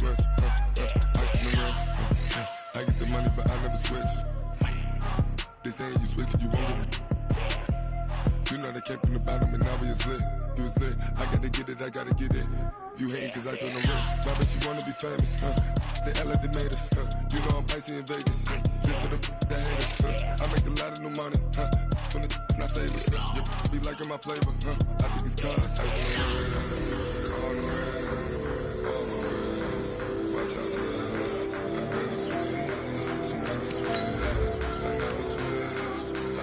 sweat. Ice in the wrist. I get the money, but I never switch. They saying you switch and you won't get it. You know they came from the bottom and now we is lit. You was lit. I gotta get it, I gotta get it. You hating cause ice on the wrist. My bitch, you wanna be famous, They act like they made us, You know I'm icy in Vegas, This for the that hate us, I make a lot of new money, When it's not savers, You be liking my flavor, I think it's cause ice on the wrist, on the wrist, on the wrist. Watch out, I never switch, I never switch, I never switch, I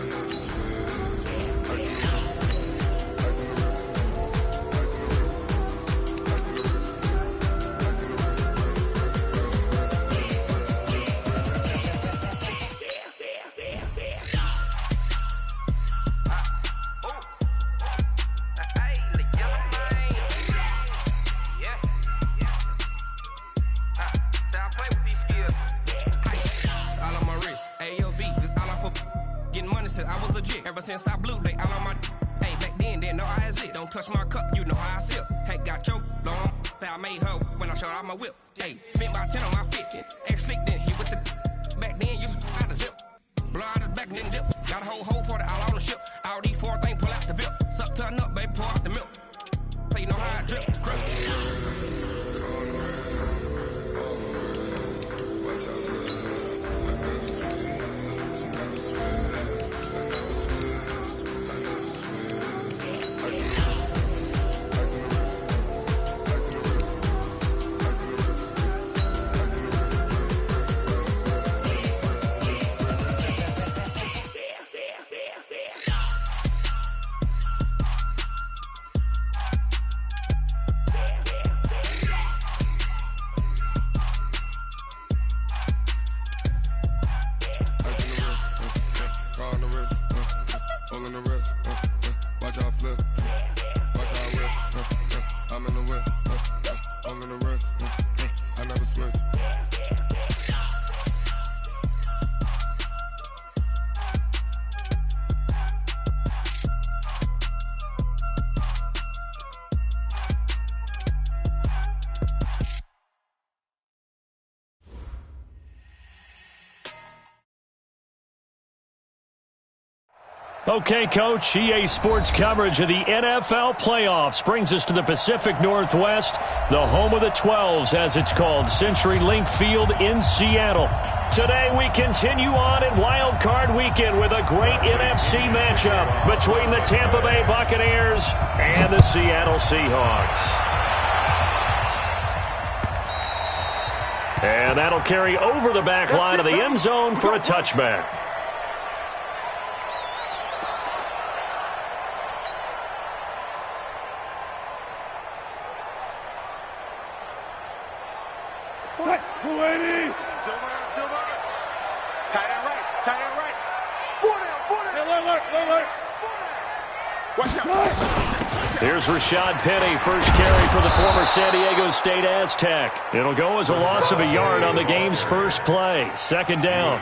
never switch. Ice on the wrist, ice on the wrist, ice on the wrist, ice on the wrist, ice on the wrist. I was legit. Ever since I blew, they all on my hey, back then, didn't know I exist. Don't touch my cup, you know how I sip. Hey, got your long, say I made her when I showed out my whip. Hey, spent my 10 on my 50. Ex-slick, then hit with the back then, used to out the zip. Blow out his back, then dip. Got a whole party all on the ship. All these four things, pull out the VIP. Suck, turn up, baby, pour out the milk. So you know how I drip. Crush. Okay, Coach, EA Sports coverage of the NFL playoffs brings us to the Pacific Northwest, the home of the 12s, as it's called, CenturyLink Field in Seattle. Today we continue on in Wild Card Weekend with a great NFC matchup between the Tampa Bay Buccaneers and the Seattle Seahawks. And that'll carry over the back line of the end zone for a touchback. Here's Rashad Penny, first carry for the former San Diego State Aztec. It'll go as a loss of a yard on the game's first play. Second down.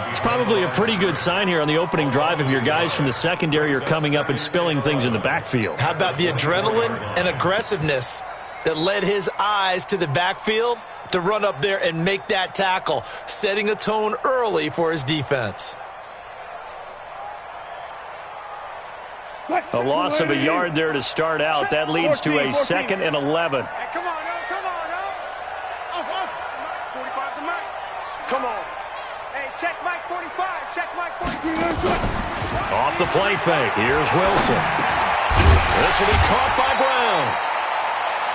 It's probably a pretty good sign here on the opening drive if your guys from the secondary are coming up and spilling things in the backfield. How about the adrenaline and aggressiveness that led his eyes to the backfield to run up there and make that tackle, setting a tone early for his defense. A loss of a yard there to start out. That leads to a 2nd and 11. Hey, come on, now. Come on, now. 45 to Mike. Come on. Hey, check Mike 45. Check Mike 45. Off the play fake. Here's Wilson. This will be caught by Brown.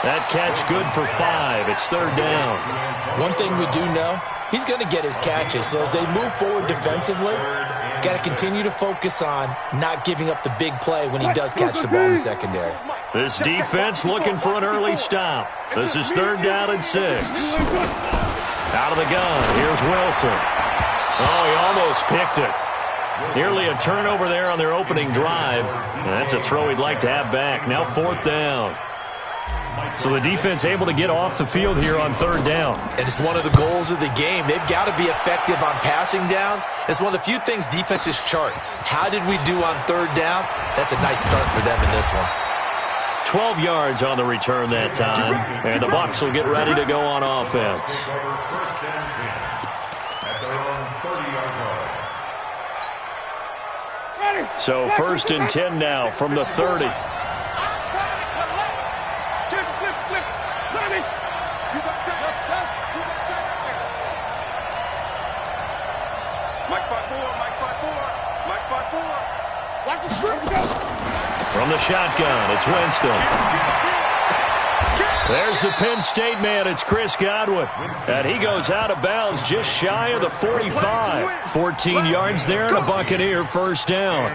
That catch good for 5. It's third down. One thing we do know, he's going to get his catches. So as they move forward defensively, got to continue to focus on not giving up the big play when he does catch the ball in the secondary. This defense looking for an early stop. This is third down and 6. Out of the gun. Here's Wilson. Oh, he almost picked it. Nearly a turnover there on their opening drive. That's a throw he'd like to have back. Now fourth down. So the defense able to get off the field here on third down. And it's one of the goals of the game. They've got to be effective on passing downs. It's one of the few things defenses chart. How did we do on third down? That's a nice start for them in this one. 12 yards on the return that time. And the Bucs will get ready to go on offense. So 1st and 10 now from the 30. From the shotgun, it's Winston. There's the Penn State man. It's Chris Godwin. And he goes out of bounds just shy of the 45. 14 yards there and a Buccaneer first down.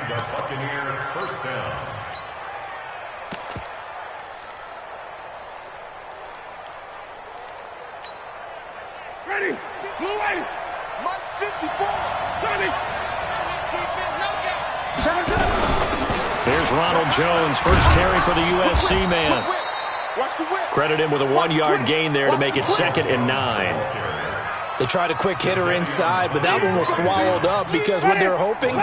Ready. Blue 80. Mike 54. 30. Here's Ronald Jones, first carry for the USC man. Credit him with a 1-yard gain there to make it 2nd and 9. They tried a quick hitter inside, but that one was swallowed up because what they're hoping,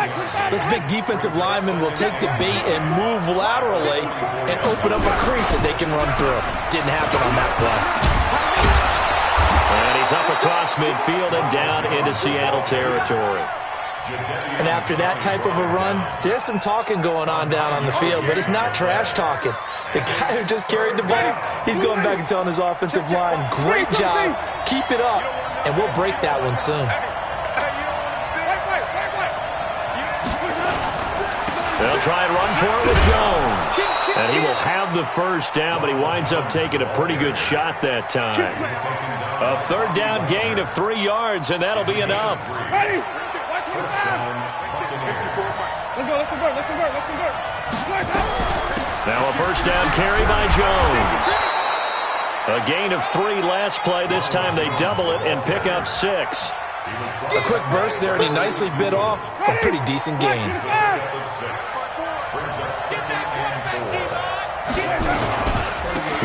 this big defensive lineman will take the bait and move laterally and open up a crease that they can run through. Didn't happen on that play. And he's up across midfield and down into Seattle territory. And after that type of a run, there's some talking going on down on the field, but it's not trash talking. The guy who just carried the ball, he's going back and telling his offensive line, great job, keep it up, and we'll break that one soon. They'll try and run for it with Jones. And he will have the first down, but he winds up taking a pretty good shot that time. A 3rd down gain of 3 yards, and that'll be enough. Now a first down carry by Jones. A gain of 3 last play. This time they double it and pick up 6. A quick burst there, and he nicely bit off a pretty decent gain.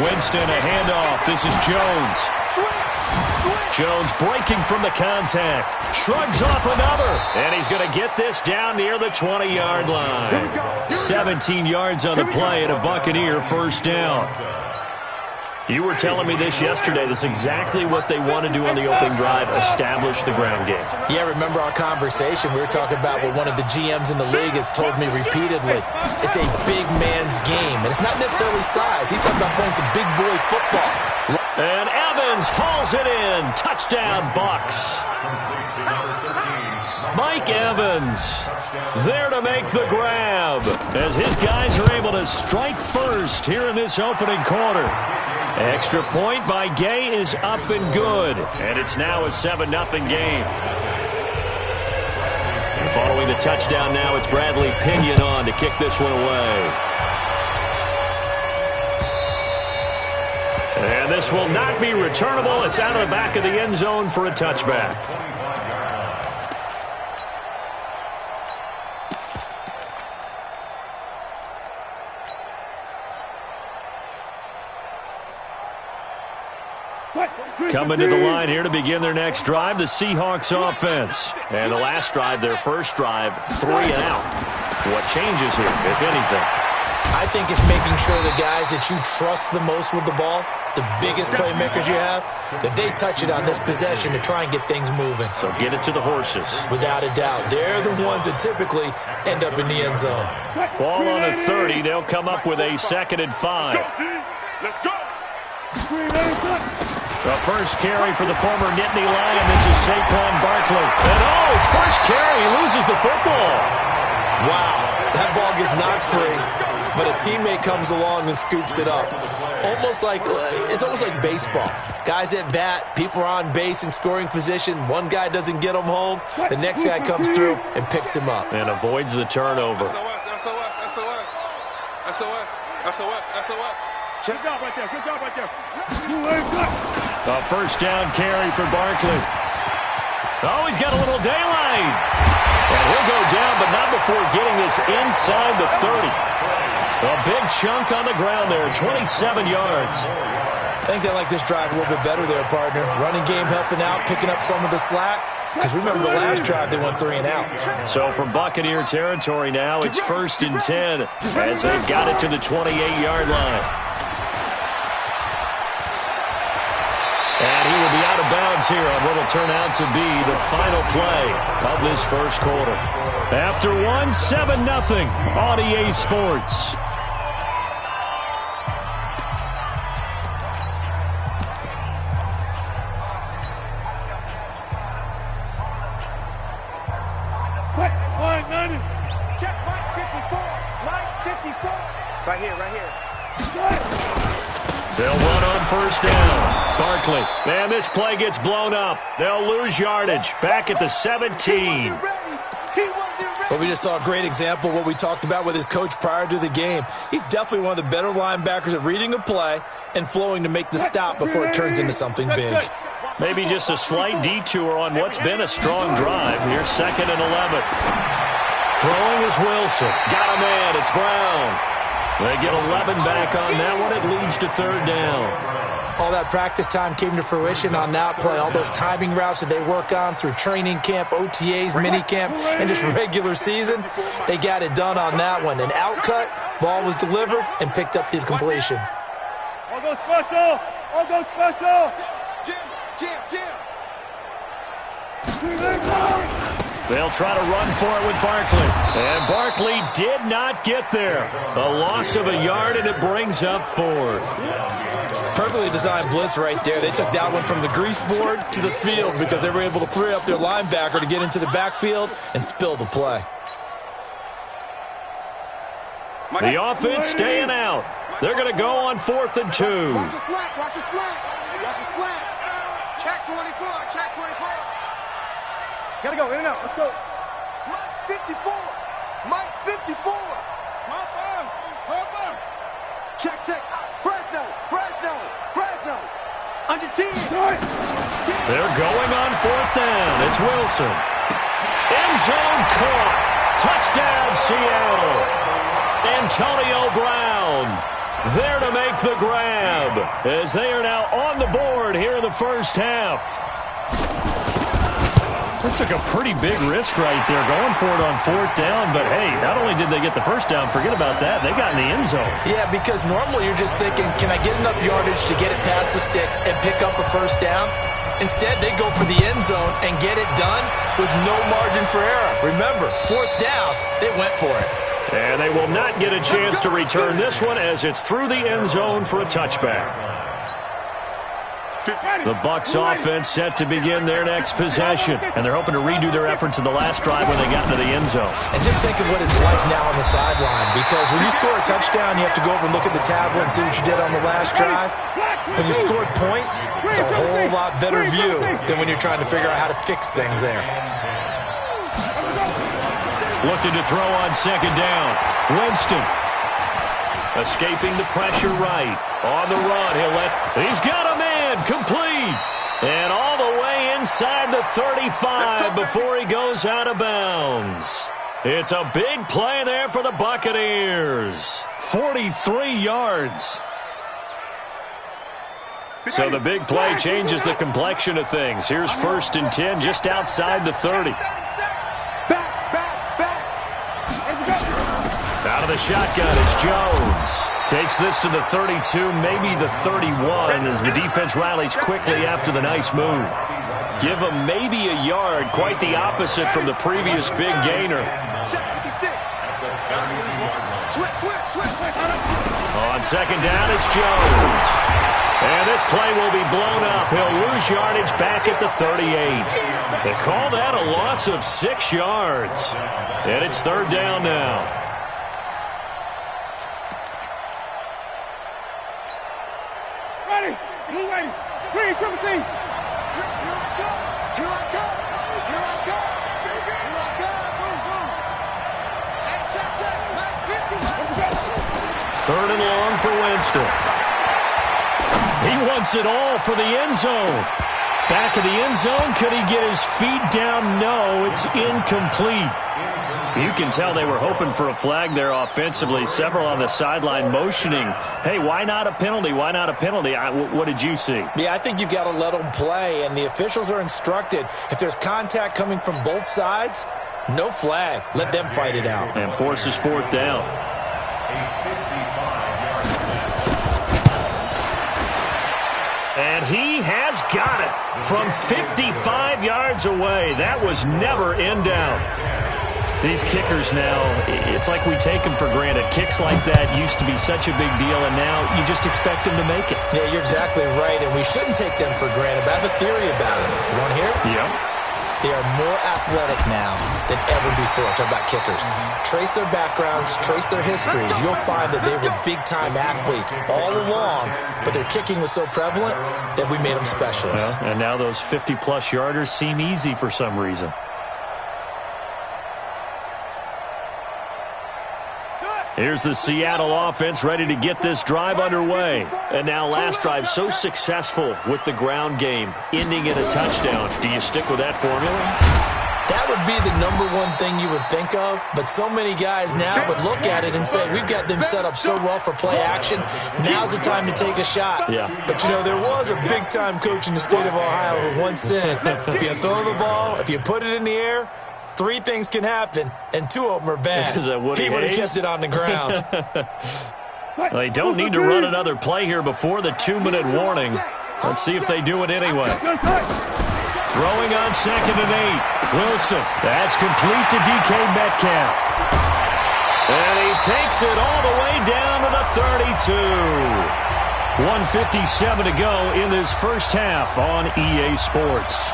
Winston, a handoff. This is Jones. Jones breaking from the contact. Shrugs off another. And he's going to get this down near the 20-yard line. 17 yards on the play and a Buccaneer first down. You were telling me this yesterday. This is exactly what they want to do on the opening drive, establish the ground game. Yeah, remember our conversation? We were talking about what one of the GMs in the league has told me repeatedly. It's a big man's game, and it's not necessarily size. He's talking about playing some big boy football. And Evans hauls it in. Touchdown, Bucs. Mike Evans there to make the grab as his guys are able to strike first here in this opening quarter. Extra point by Gay is up and good, and it's now a 7-0 game. And following the touchdown now, it's Bradley Pinion on to kick this one away. And this will not be returnable. It's out of the back of the end zone for a touchback. Coming to the line here to begin their next drive, the Seahawks offense. And the last drive, their first drive, 3 and out. What changes here, if anything? I think it's making sure the guys that you trust the most with the ball, the biggest playmakers you have, that they touch it on this possession to try and get things moving. So get it to the horses. Without a doubt. They're the ones that typically end up in the end zone. Ball on the 30. They'll come up with a 2nd and 5. Let's go. The first carry for the former Nittany Lion. This is Saquon Barkley. And his first carry, he loses the football. Wow, that ball gets knocked free, but a teammate comes along and scoops it up. It's almost like baseball. Guys at bat, people are on base in scoring position. One guy doesn't get him home. The next guy comes through and picks him up. And avoids the turnover. SOS. Good job right there. A first down carry for Barkley. Oh, he's got a little daylight. And he'll go down, but not before getting this inside the 30. A big chunk on the ground there, 27 yards. I think they like this drive a little bit better there, partner. Running game helping out, picking up some of the slack. Because remember the last drive, they went 3 and out. So from Buccaneer territory now, it's 1st and 10 as they've got it to the 28-yard line. And he will be out of bounds here on what will turn out to be the final play of this first quarter. After one, 7-0 on EA Sports. Check Mike 54. Mike 54. Right here, right here. They'll run on 1st down. Barkley. And this play gets blown up. They'll lose yardage. Back at the 17. But we just saw a great example of what we talked about with his coach prior to the game. He's definitely one of the better linebackers at reading a play and flowing to make the stop before it turns into something big. Maybe just a slight detour on what's been a strong drive. Here's 2nd and 11. Throwing is Wilson. Got a man. It's Brown. They get 11 back on that one. It leads to 3rd down. All that practice time came to fruition on that play. All those timing routes that they work on through training camp, OTAs, minicamp, and just regular season, they got it done on that one. An outcut, ball was delivered, and picked up the completion. All go special. All go special. Jim. They'll try to run for it with Barkley. And Barkley did not get there. A loss of a yard, and it brings up 4th. Perfectly designed blitz right there. They took that one from the grease board to the field because they were able to free up their linebacker to get into the backfield and spill the play. The offense staying out. They're going to go on 4th and 2. Watch the slack. Watch the slack. Watch the slack. Check 24. Check 24. Gotta go, in and out. Let's go. Mike's 54. Mike's 54. Hopper. Check. Fresno. Under 10. They're going on 4th down. It's Wilson. End zone caught. Touchdown, Seattle. Antonio Brown there to make the grab as they are now on the board here in the first half. That took a pretty big risk right there, going for it on 4th down. But, hey, not only did they get the first down, forget about that, they got in the end zone. Yeah, because normally you're just thinking, can I get enough yardage to get it past the sticks and pick up a first down? Instead, they go for the end zone and get it done with no margin for error. Remember, 4th down, they went for it. And they will not get a chance to return this one as it's through the end zone for a touchback. The Bucs offense set to begin their next possession, and they're hoping to redo their efforts in the last drive when they got into the end zone. And just think of what it's like now on the sideline, because when you score a touchdown, you have to go over and look at the tablet and see what you did on the last drive. When you scored points, it's a whole lot better view than when you're trying to figure out how to fix things there. Looking to throw on 2nd down. Winston escaping the pressure right. On the run, he's got a man, complete. And all the way inside the 35 before he goes out of bounds. It's a big play there for the Buccaneers. 43 yards. So the big play changes the complexion of things. Here's 1st and 10 just outside the 30. Out of the shotgun, it's Jones. Takes this to the 32, maybe the 31, as the defense rallies quickly after the nice move. Give him maybe a yard, quite the opposite from the previous big gainer. On 2nd down, it's Jones. And this play will be blown up. He'll lose yardage back at the 38. They call that a loss of 6 yards. And it's 3rd down now. Green, triple team. Here I come. Boom, boom. Hey, check. Back 50. 3rd and long for Winston. He wants it all for the end zone. Back of the end zone. Could he get his feet down? No, it's incomplete. You can tell they were hoping for a flag there offensively. Several on the sideline motioning, hey, why not a penalty? Why not a penalty? What did you see? Yeah, I think you've got to let them play, and the officials are instructed. If there's contact coming from both sides, no flag. Let them fight it out. And forces fourth down. And he has got it from 55 yards away. That was never in doubt. These kickers now, it's like we take them for granted. Kicks like that used to be such a big deal, and now you just expect them to make it. Yeah, you're exactly right, and we shouldn't take them for granted. But I have a theory about it. You want to hear it? Yeah. They are more athletic now than ever before. Talk about kickers. Trace their backgrounds, trace their histories. You'll find that they were big-time athletes all along, but their kicking was so prevalent that we made them specialists. Well, and now those 50-plus yarders seem easy for some reason. Here's the Seattle offense ready to get this drive underway. And now last drive so successful with the ground game, ending in a touchdown. Do you stick with that formula? That would be the number one thing you would think of, but so many guys now would look at it and say, we've got them set up so well for play action. Now's the time to take a shot. Yeah. But, you know, there was a big-time coach in the state of Ohio who once said, if you throw the ball, if you put it in the air, 3 things can happen, and 2 of them are bad. Is that Woody He would have Hayes? kept it on the ground. They don't need to run another play here before the 2-minute warning. Let's see if they do it anyway. Throwing on 2nd and 8. Wilson. That's complete to DK Metcalf. And he takes it all the way down to the 32. 1:57 to go in this first half on EA Sports.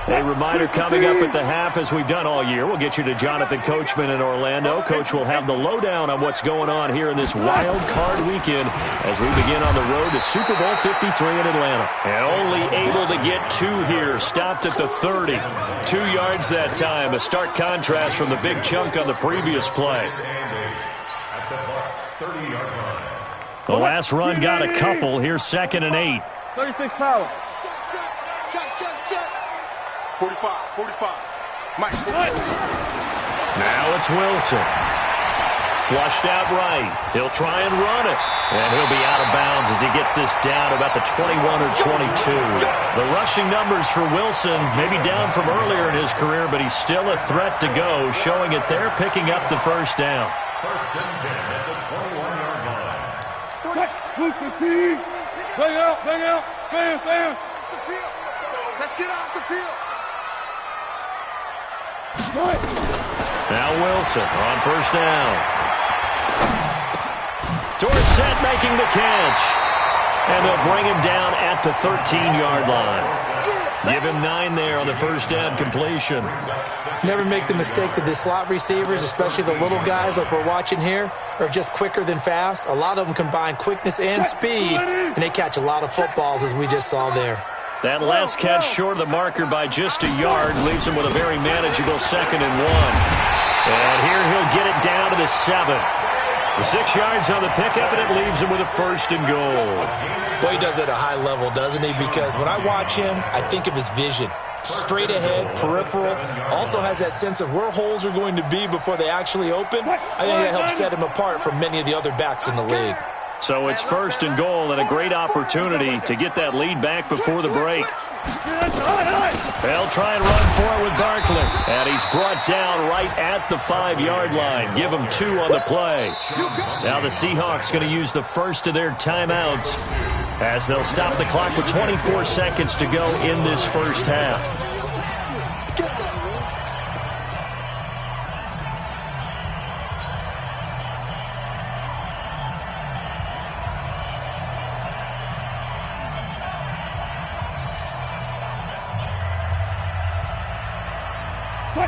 A reminder coming up at the half, as we've done all year. We'll get you to Jonathan Coachman in Orlando. Coach will have the lowdown on what's going on here in this wild card weekend as we begin on the road to Super Bowl 53 in Atlanta. And only able to get 2 here. Stopped at the 30. 2 yards that time. A stark contrast from the big chunk on the previous play. The last run got a couple. Here's 2nd and 8. 36 power. Check. 45. Mike. Now it's Wilson. Flushed out right. He'll try and run it. And he'll be out of bounds as he gets this down about the 21 or 22. The rushing numbers for Wilson maybe down from earlier in his career, but he's still a threat to go, showing it there, picking up the first down. First and 10 at the 21-yard line. Move the team. Bang out. Fan. Let's get off the field. Now Wilson on first down. Dorsett making the catch. And they'll bring him down at the 13-yard line. Give him 9 there on the first down completion. Never make the mistake that the slot receivers, especially the little guys like we're watching here, are just quicker than fast. A lot of them combine quickness and speed, and they catch a lot of footballs, as we just saw there. That last catch short of the marker by just a yard leaves him with a very manageable 2nd and 1. And here he'll get it down to the 7. The 6 yards on the pickup, and it leaves him with a 1st and goal. Boy, he does it at a high level, doesn't he? Because when I watch him, I think of his vision. Straight ahead, peripheral. Also has that sense of where holes are going to be before they actually open. I think that helps set him apart from many of the other backs in the league. So it's 1st and goal, and a great opportunity to get that lead back before the break. They'll try and run for it with Barkley. And he's brought down right at the 5-yard line. Give him 2 on the play. Now the Seahawks going to use the first of their timeouts as they'll stop the clock with 24 seconds to go in this first half.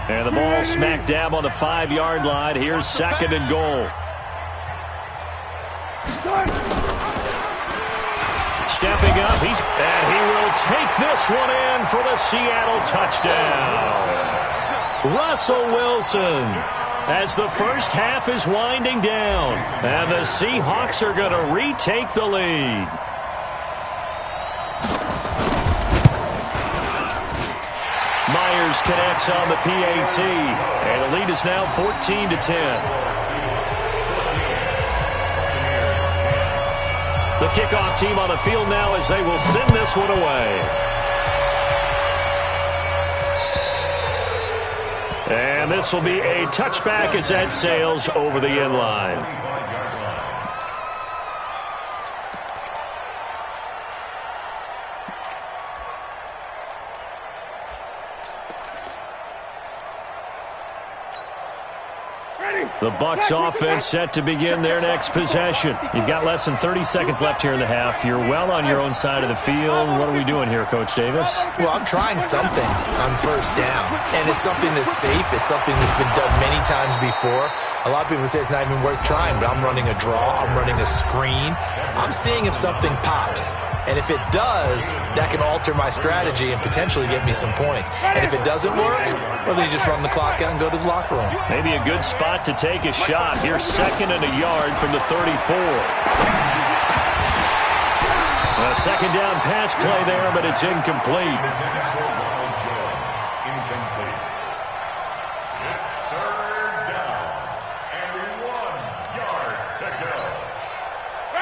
And the ball smack dab on the 5-yard line. Here's 2nd and goal. Stepping up, and he will take this one in for the Seattle touchdown. Russell Wilson as the first half is winding down. And the Seahawks are going to retake the lead. Myers connects on the PAT, and the lead is now 14-10. The kickoff team on the field now as they will send this one away. And this will be a touchback as that sails over the end line. The Bucs offense set to begin their next possession. You've got less than 30 seconds left here in the half. You're well on your own side of the field. What are we doing here, Coach Davis? Well, I'm trying something on first down, and it's something that's safe. It's something that's been done many times before. A lot of people say it's not even worth trying, but I'm running a draw. I'm running a screen. I'm seeing if something pops. And if it does, that can alter my strategy and potentially get me some points. And if it doesn't work, well, then you just run the clock out and go to the locker room. Maybe a good spot to take a shot. Here's 2nd and a yard from the 34. A second down pass play there, but it's incomplete.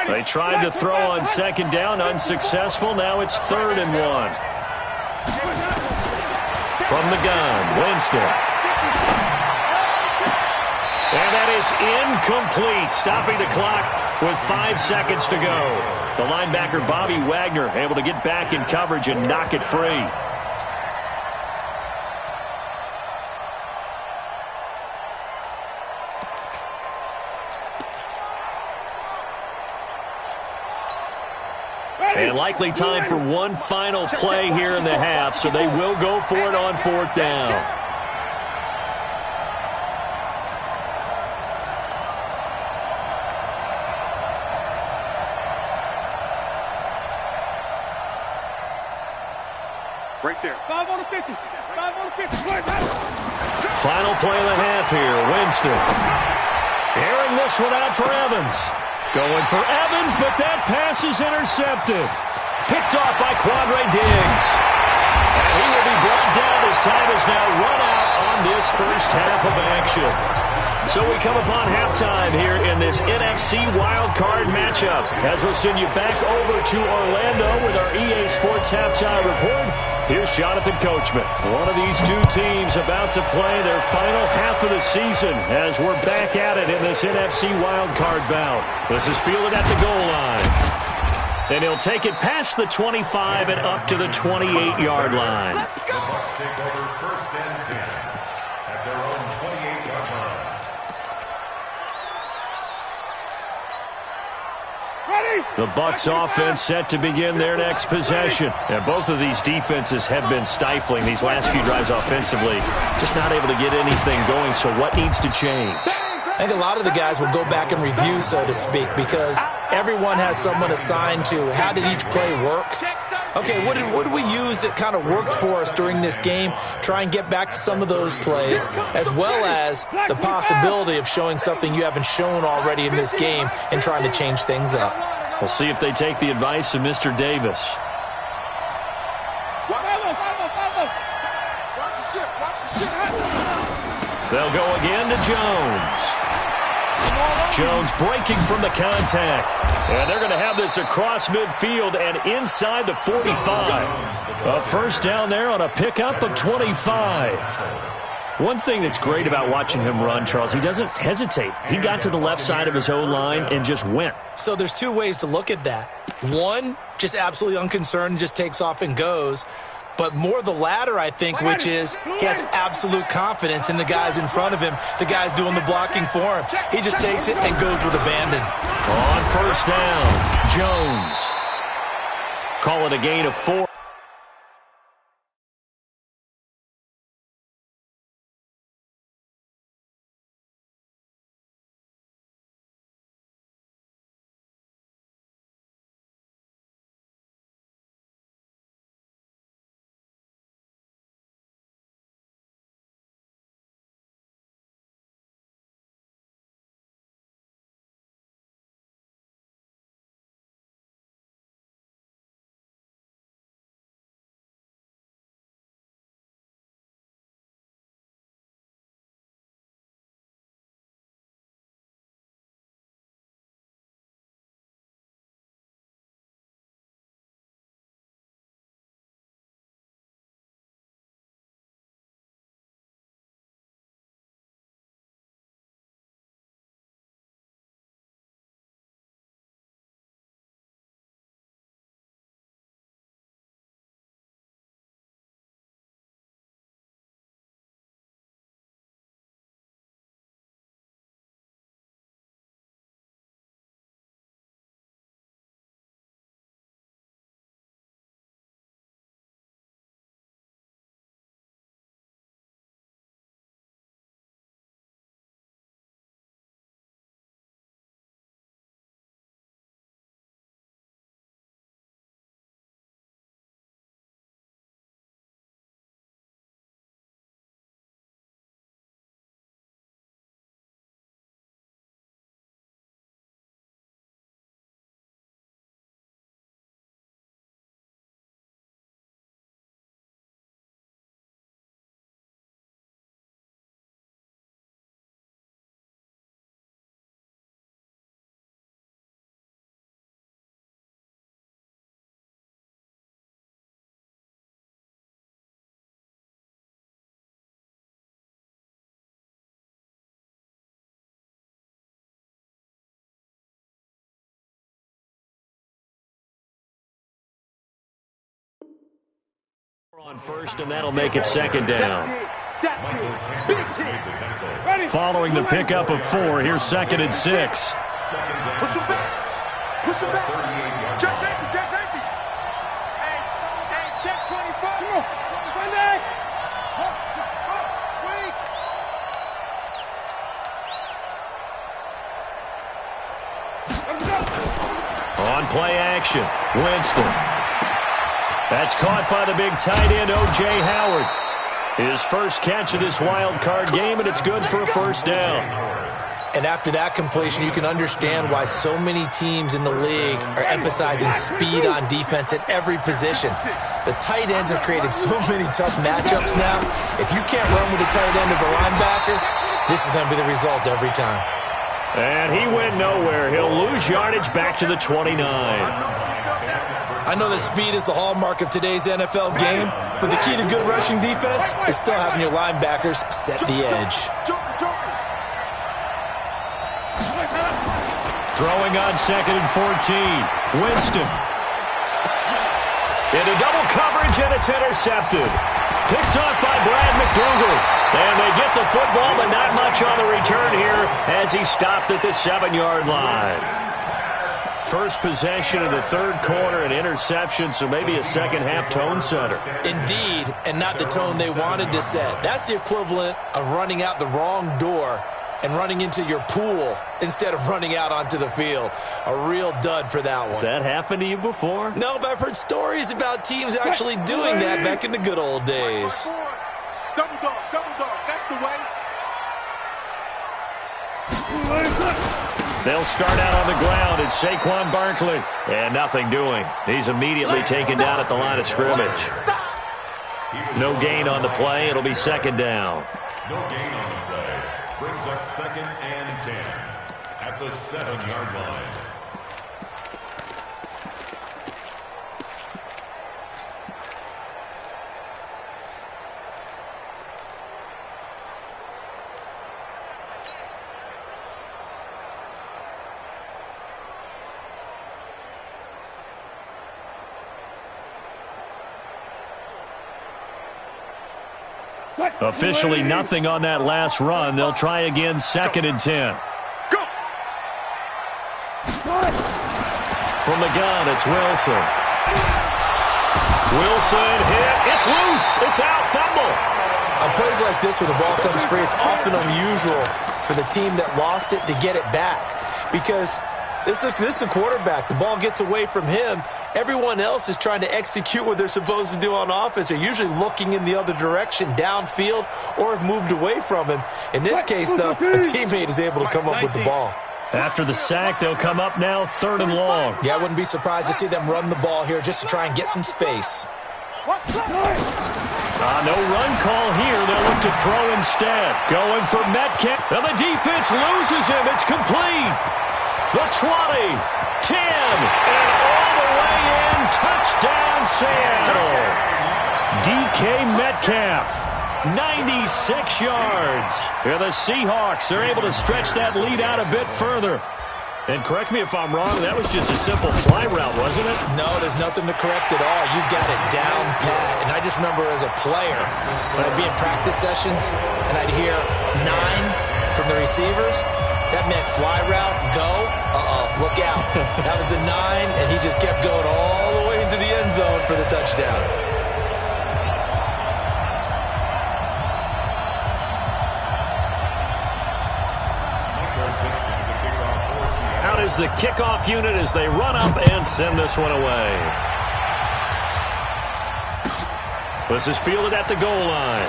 They tried to throw on 2nd down, unsuccessful. Now it's 3rd and 1. From the gun, Winston. And that is incomplete, stopping the clock with 5 seconds to go. The linebacker, Bobby Wagner, able to get back in coverage and knock it free. And likely time for one final play here in the half, so they will go for it on 4th down. Right there. 5 on the 50. 5 on the 50. Final play of the half here. Winston. Airing this one out for Evans. Going for Evans, but that pass is intercepted. Picked off by Quandre Diggs. And he will be brought down as time is now run out on this first half of action. So we come upon halftime here in this NFC wildcard matchup as we'll send you back over to Orlando with our EA Sports Halftime Report. Here's Jonathan Coachman. One of these two teams about to play their final half of the season as we're back at it in this NFC wildcard bout. This is fielded at the goal line. And he'll take it past the 25 and up to the 28-yard line. The Bucs take over 1st and 10 at their own 28-yard line. The Bucs offense set to begin their next possession. And both of these defenses have been stifling these last few drives offensively. Just not able to get anything going, so what needs to change? I think a lot of the guys will go back and review, so to speak, because everyone has someone assigned to how did each play work. Okay, what did we use that kind of worked for us during this game? Try and get back to some of those plays, as well as the possibility of showing something you haven't shown already in this game and trying to change things up. We'll see if they take the advice of Mr. Davis. They'll go again to Jones. Jones breaking from the contact. And they're going to have this across midfield and inside the 45. A first down there on a pickup of 25. One thing that's great about watching him run, Charles, he doesn't hesitate. He got to the left side of his own line and just went. So there's two ways to look at that. One, just absolutely unconcerned, just takes off and goes. But more the latter, I think, which is he has absolute confidence in the guys in front of him, the guys doing the blocking for him. He just takes it and goes with abandon. On first down, Jones. Call it a gain of 4. On first, and that'll make it second down. Following the pickup of 4, here's 2nd and 6. Push him back. Push him back. Check safety. Check safety. Hey, check 24. Come on. Sunday. On play action, Winston. That's caught by the big tight end, O.J. Howard. His first catch of this wild card game, and it's good for a first down. And after that completion, you can understand why so many teams in the league are emphasizing speed on defense at every position. The tight ends have created so many tough matchups now. If you can't run with a tight end as a linebacker, this is going to be the result every time. And he went nowhere. He'll lose yardage back to the 29. I know that speed is the hallmark of today's NFL game, but the key to good rushing defense is still having your linebackers set the edge. Throwing on 2nd and 14. Winston. Into double coverage, and it's intercepted. Picked off by Brad McDougal. And they get the football, but not much on the return here as he stopped at the 7-yard line. First possession of the third quarter, an interception, so maybe a second-half tone setter. Indeed, and not the tone they wanted to set. That's the equivalent of running out the wrong door and running into your pool instead of running out onto the field. A real dud for that one. Has that happened to you before? No, but I've heard stories about teams actually doing that back in the good old days. Double dog, that's the way. They'll start out on the ground. It's Saquon Barkley. And nothing doing. He's immediately taken down at the line of scrimmage. No gain on the play. It'll be second down. No gain on the play. Brings up 2nd and 10 at the 7-yard line. Officially nothing on that last run. They'll try again, 2nd and 10. From the gun, it's Wilson. Wilson hit. It's loose. It's out. Fumble. On plays like this where the ball comes free, it's often unusual for the team that lost it to get it back. Because this is the quarterback. The ball gets away from him. Everyone else is trying to execute what they're supposed to do on offense. They're usually looking in the other direction, downfield, or have moved away from him. In this case, though, a teammate is able to come up with the ball. After the sack, they'll come up now 3rd and long. Yeah, I wouldn't be surprised to see them run the ball here just to try and get some space. No run call here. They'll look to throw instead. Going for Metcalf. And the defense loses him. It's complete. The 20, 10, and all the way in. Touchdown, Seattle. DK Metcalf, 96 yards. Here the Seahawks are able to stretch that lead out a bit further. And correct me if I'm wrong, that was just a simple fly route, wasn't it? No, there's nothing to correct at all. You got it down pat. And I just remember as a player, when I'd be in practice sessions and I'd hear 9 from the receivers, that meant fly route, go, look out. That was the 9, and he just kept going all the way into the end zone for the touchdown. Out is the kickoff unit as they run up and send this one away. This is fielded at the goal line.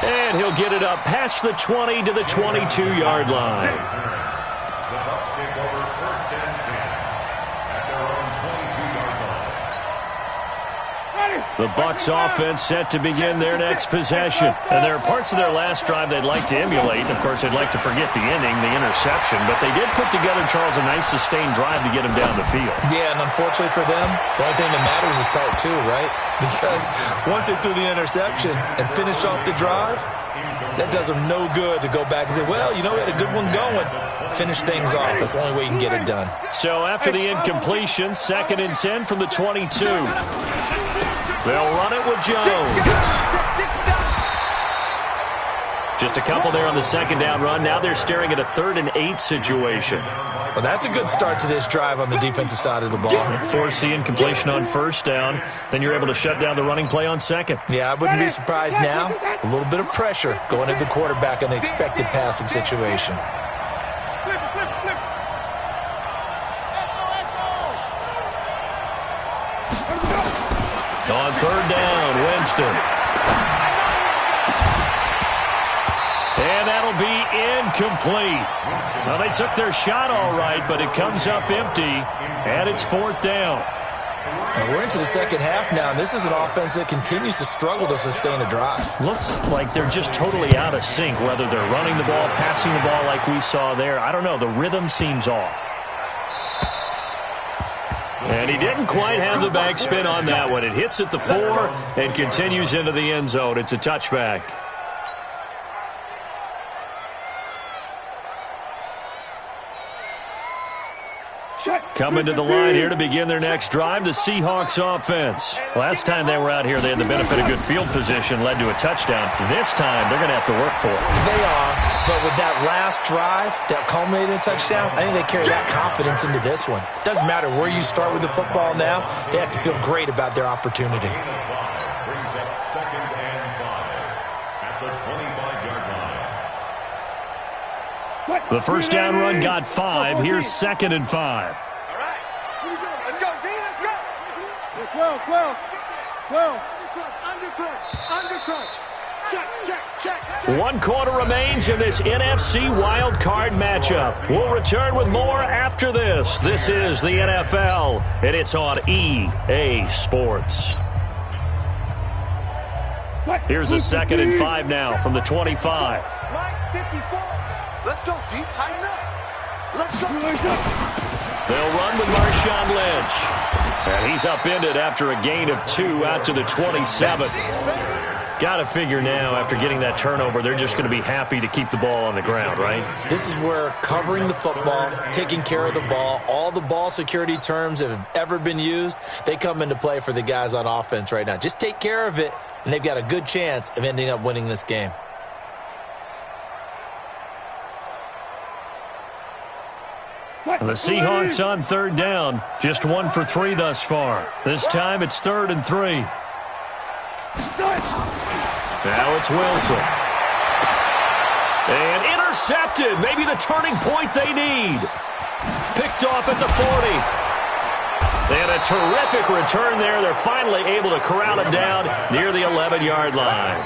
And he'll get it up past the 20 to the 22-yard line. The Bucs take over 1st and 10 at their own 22-yard line. The Bucs offense set to begin their next possession. And there are parts of their last drive they'd like to emulate. Of course, they'd like to forget the inning, the interception. But they did put together, Charles, a nice sustained drive to get him down the field. Yeah, and unfortunately for them, the only thing that matters is part 2, right? Because once they threw the interception and finished off the drive, That does them no good to go back and say, well, you know, we had a good one going. Finish things off. That's the only way you can get it done. So after the incompletion, 2nd and 10 from the 22. They'll run it with Jones. Just a couple there on the 2nd down run. Now they're staring at a 3rd and 8 situation. Well, that's a good start to this drive on the defensive side of the ball. Force the incompletion on 1st down. Then you're able to shut down the running play on 2nd. Yeah, I wouldn't be surprised now. A little bit of pressure going at the quarterback in an expected passing situation. On 3rd down, Winston. And that'll be incomplete. Well, they took their shot all right, but it comes up empty, and it's 4th down. And we're into the 2nd half now, and this is an offense that continues to struggle to sustain a drive. Looks like they're just totally out of sync, whether they're running the ball, passing the ball like we saw there. I don't know. The rhythm seems off. And he didn't quite have the backspin on that one. It hits at the 4 and continues into the end zone. It's a touchback. Coming to the line here to begin their next drive, the Seahawks offense. Last time they were out here, they had the benefit of good field position, led to a touchdown. This time, they're going to have to work for it. They are, but with that last drive that culminated in a touchdown, I think they carry that confidence into this one. Doesn't matter where you start with the football now, they have to feel great about their opportunity. Brings up 2nd and 5 at the 25-yard line. The first down run got 5. Here's 2nd and 5. All right. Let's go, D. Let's go. 12. Undercut. Check. 1 quarter remains in this NFC wild card matchup. We'll return with more after this. This is the NFL, and it's on EA Sports. Here's a 2nd and 5 now from the 25. Mike, 54. Let's go, D. Tighten up. Let's go. They'll run with Marshawn Lynch. And he's upended after a gain of 2 out to the 27. Got to figure now, after getting that turnover, they're just going to be happy to keep the ball on the ground, right? This is where covering the football, taking care of the ball, all the ball security terms that have ever been used, they come into play for the guys on offense right now. Just take care of it, and they've got a good chance of ending up winning this game. And the Seahawks on 3rd down, just 1 for 3 thus far. This time it's 3rd and 3. Now it's Wilson. And intercepted. Maybe the turning point they need. Picked off at the 40. And a terrific return there. They're finally able to corral it down near the 11-yard line.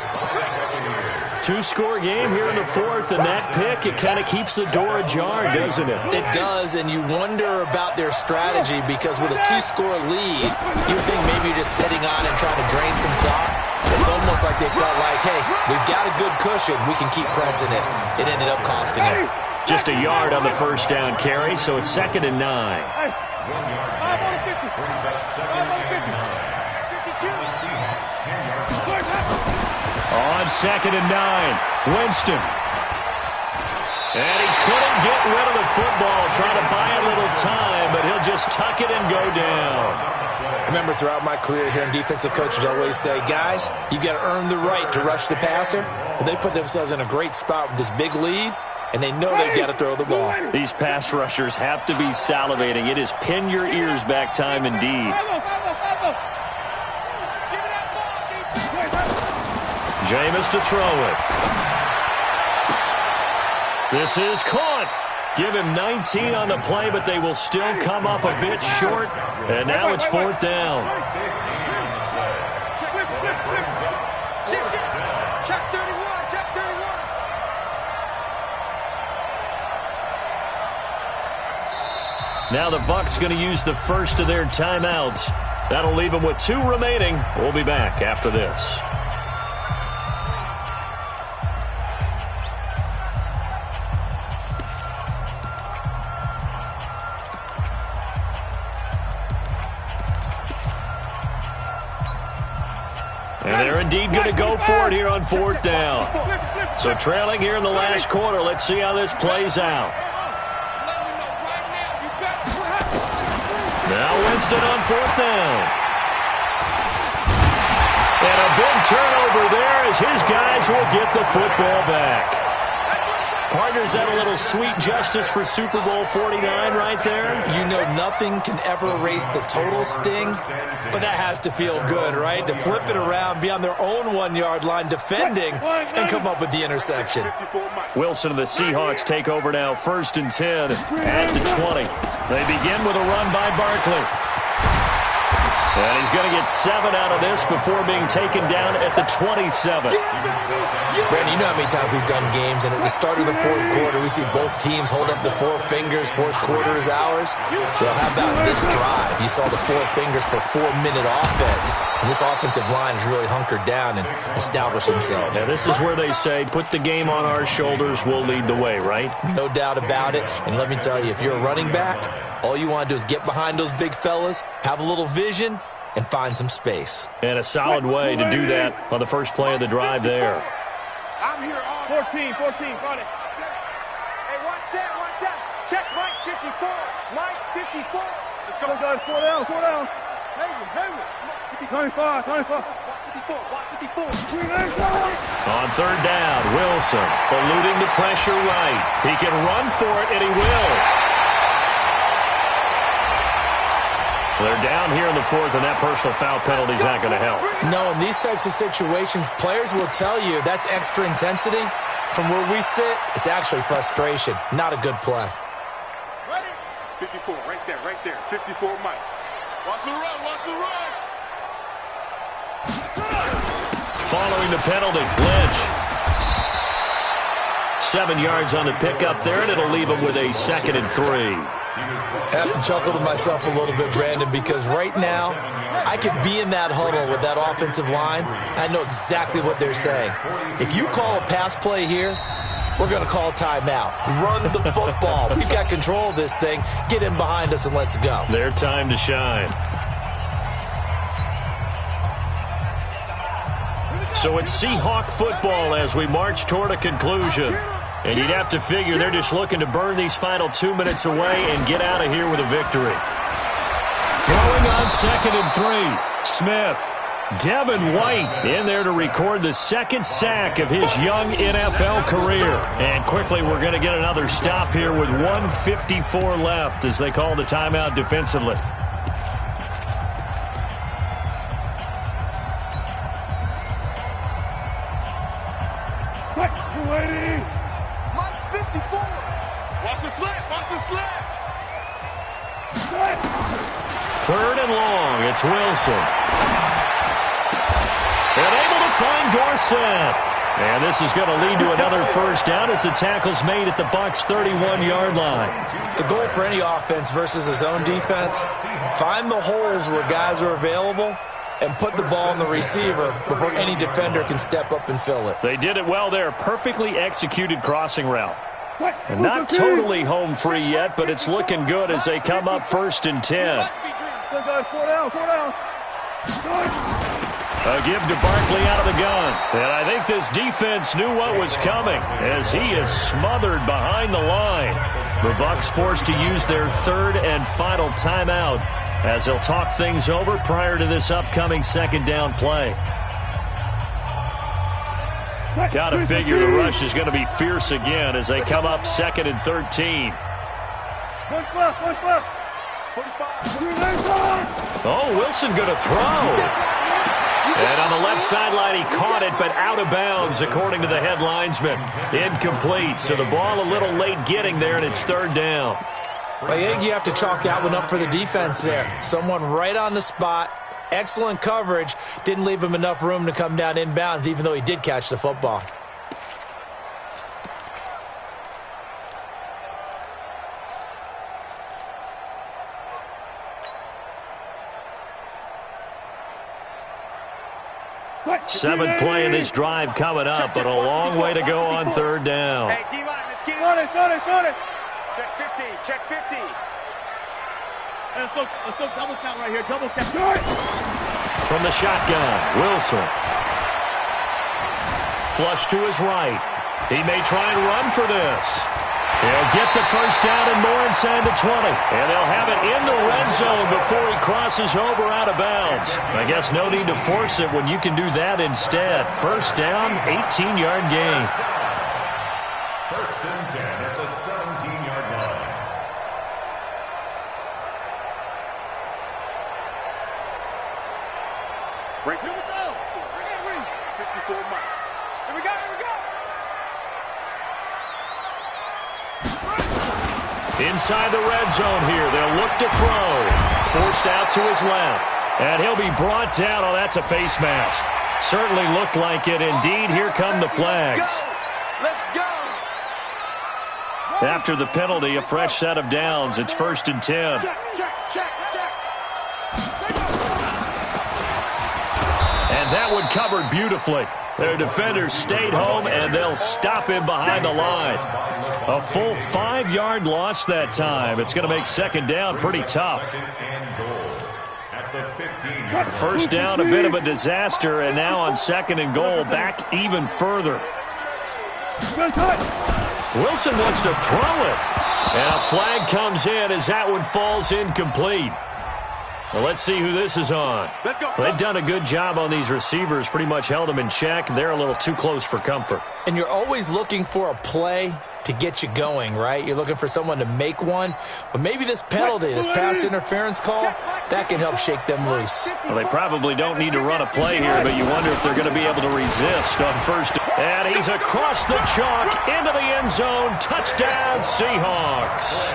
2-score game here in the 4th, and that pick, it kind of keeps the door ajar, doesn't it? It does, and you wonder about their strategy because with a 2-score lead, you think maybe you're just sitting on and trying to drain some clock. It's almost like they felt like, hey, we've got a good cushion. We can keep pressing it. It ended up costing them. Just a yard on the first down carry, so it's 2nd and 9. 1 yard brings up 2nd and 9. The Seahawks 10-yard line. On 2nd and 9, Winston. And he couldn't get rid of the football, trying to buy a little time, but he'll just tuck it and go down. I remember throughout my career hearing defensive coaches always say, guys, you got to earn the right to rush the passer. Well, they put themselves in a great spot with this big lead, and they know they've got to throw the ball. These pass rushers have to be salivating. It is pin your ears back time indeed. Jameis to throw it. This is caught. Give him 19 on the play, but they will still come up a bit short. And now it's 4th down. Check 31. Check 31. Now the Bucs going to use the first of their timeouts. That'll leave them with 2 remaining. We'll be back after this. And they're indeed going to go for it here on 4th down. So trailing here in the last quarter. Let's see how this plays out. Now Winston on 4th down. And a big turnover there as his guys will get the football back. Partners, that a little sweet justice for Super Bowl 49 right there? You know nothing can ever erase the total sting, but that has to feel good, right? To flip it around, be on their own 1-yard line defending, and come up with the interception. Wilson and the Seahawks take over now, 1st and 10 at the 20. They begin with a run by Barkley. And he's going to get 7 out of this before being taken down at the 27. Brandon, you know how many times we've done games, and at the start of the 4th quarter, we see both teams hold up the 4 fingers, 4th quarter is ours. Well, how about this drive? You saw the 4 fingers for 4-minute offense, and this offensive line has really hunkered down and established themselves. Now, this is where they say, put the game on our shoulders, we'll lead the way, right? No doubt about it, and let me tell you, if you're a running back, all you want to do is get behind those big fellas, have a little vision, and find some space. And a solid way to do that on the first play of the drive there. I'm here all 14, got it. Hey, one set. Check Mike 54. Mike 54. Let's go, guys. 4 down. Hey, 25. 54. On 3rd down, Wilson eluding the pressure right. He can run for it, and he will. They're down here in the 4th, and that personal foul penalty is not going to help. No, in these types of situations, players will tell you that's extra intensity. From where we sit, it's actually frustration. Not a good play. Ready? 54, right there. 54, Mike. Watch the run. Following the penalty, Lynch. 7 yards on the pickup there, and it'll leave him with a 2nd and 3. I have to chuckle to myself a little bit, Brandon, because right now I could be in that huddle with that offensive line. I know exactly what they're saying. If you call a pass play here, we're going to call timeout. Run the football. We've got control of this thing. Get in behind us and let's go. Their time to shine. So it's Seahawk football as we march toward a conclusion. And you'd have to figure they're just looking to burn these final 2 minutes away and get out of here with a victory. Throwing on 2nd and 3. Smith. Devin White in there to record the 2nd sack of his young NFL career. And quickly we're going to get another stop here with 1:54 left as they call the timeout defensively. Third and long, it's Wilson. And able to find Dorsett. And this is going to lead to another 1st down as the tackle's made at the Bucs' 31-yard line. The goal for any offense versus his own defense, find the holes where guys are available and put the ball on the receiver before any defender can step up and fill it. They did it well there. Perfectly executed crossing route. And not totally home free yet, but it's looking good as they come up 1st and 10. 4 down. A give to Barkley out of the gun. And I think this defense knew what was coming as he is smothered behind the line. The Bucs forced to use their 3rd and final timeout as they'll talk things over prior to this upcoming 2nd down play. Got to figure the rush is going to be fierce again as they come up 2nd and 13. Oh, Wilson going to throw. And on the left sideline, he caught it, but out of bounds, according to the head linesman. Incomplete. So the ball a little late getting there, and it's 3rd down. I think you have to chalk that one up for the defense there. Someone right on the spot. Excellent coverage. Didn't leave him enough room to come down inbounds, even though he did catch the football. Seventh play in this drive coming up, but a long way to go on 3rd down. Hey, D-line, let's get it. Check 50. Let's go double count right here. Double count. From the shotgun, Wilson. flush to his right. He may try and run for this. He'll get the first down and more inside the 20. And they'll have it in the red zone before he crosses over out of bounds. I guess no need to force it when you can do that instead. First down, 18-yard gain. First and 10 at the 17-yard line. Break it down. 54 Mike. Here we go, here we go. Inside the red zone here. They'll look to throw. Forced out to his left. And he'll be brought down. Oh, that's a face mask. Certainly looked like it. Indeed, here come the flags. Let's go. After the penalty, a fresh set of downs. It's first and 10. Check. And that one covered beautifully. Their defenders stayed home, and they'll stop him behind the line. A full 5-yard loss that time. It's going to make second down pretty tough. First down, a bit of a disaster, and now on second and goal, back even further. Wilson wants to throw it. And a flag comes in as that one falls incomplete. Well, let's see who this is on. Let's go. They've done a good job on these receivers, pretty much held them in check. They're a little too close for comfort. And you're always looking for a play to get you going, right? You're looking for someone to make one. But maybe this penalty, this pass interference call, that can help shake them loose. Well, they probably don't need to run a play here, but you wonder if they're going to be able to resist on first. And he's across the chalk into the end zone. Touchdown, Seahawks.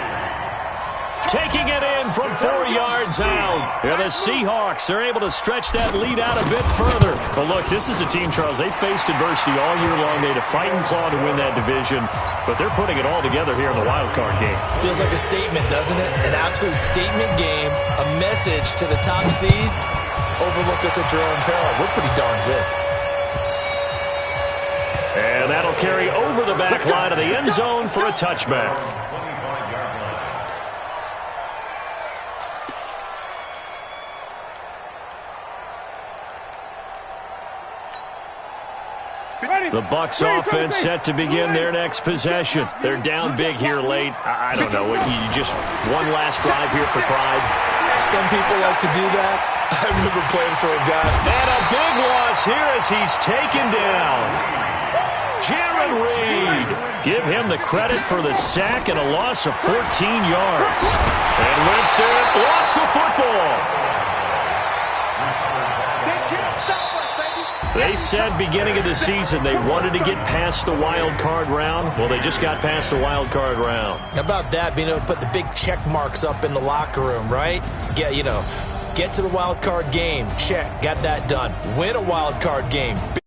Taking it in from 4 yards out. And the Seahawks are able to stretch that lead out a bit further. But look, this is a team, Charles, they faced adversity all year long. They had to fight and claw to win that division. But they're putting it all together here in the wild card game. Feels like a statement, doesn't it? An absolute statement game. A message to the top seeds. Overlook us at your own peril. We're pretty darn good. And that'll carry over the back line of the end zone for a touchback. The Bucs offense set to begin their next possession. They're down big here late. I don't know. You just one last drive here for pride. Some people like to do that. I remember playing for a guy. And a big loss here as he's taken down. Jaron Reed. Give him the credit for the sack and a loss of 14 yards. And Winston lost the football. They said beginning of the season they wanted to get past the wild card round. Well, they just got past the wild card round. How about that, being able to put the big check marks up in the locker room, right? Get to the wild card game. Check. Got that done. Win a wild card game. Big